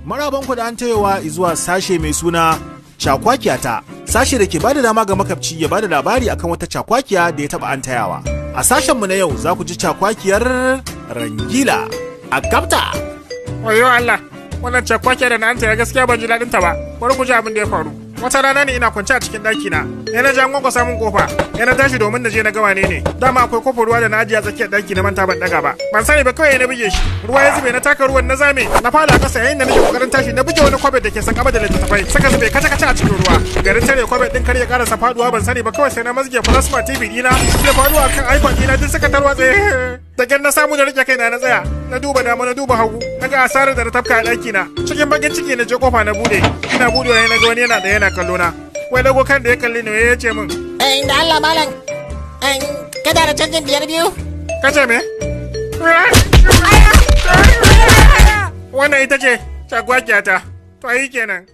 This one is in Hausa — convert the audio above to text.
Marabanku da an tayowa zuwa sashe mai suna Chakwakiyata, sashe da ke bada dama ga makabci ya bada labari akan wata cakwakiya da ya taba an tayawa. A sashenmu na yau za ku ji Chakwakiyar Rangila. A gabta! Wayo Allah, wannan cakwakiya da na an taya gaskiya ban ji daɗin ta ba. Bari ku ji abin da ya faru. Wata rana ne ina kwance a cikin ɗaki na. Ya na jangon ko samun kofa. Ya na tashi domin na je na ga wane ne. Dama akwai kofar ruwa da na ajiye a tsakiyar ɗaki na manta ban daga ba. Ban sani ba kawai na buge shi. Ruwa ya zube na taka ruwan na zame. Na fara kasa yayin da nake kokarin tashi na buge wani kwabet da ke san da littattafai. Saka zube kaca a cikin ruwa. Garin tare kwabet din kar ya karasa faduwa ban sani ba kawai sai na mazge plasma TV dina. Ya faruwa kan iPhone dina duk suka tarwatse. Da na samu na rike kaina na tsaya. Na duba dama na duba hagu. Naga asarar da na tafka a ɗaki na. Cikin bakin ciki na je kofa na bude. Ina budewa na ga wani yana da yana kallo na. Wai dago kan da ya kalli ne ya ce min. Da Allah malam. Kada da canjin 5,000. Kace me? Wannan ita ce Chakwakiyata. To yi kenan.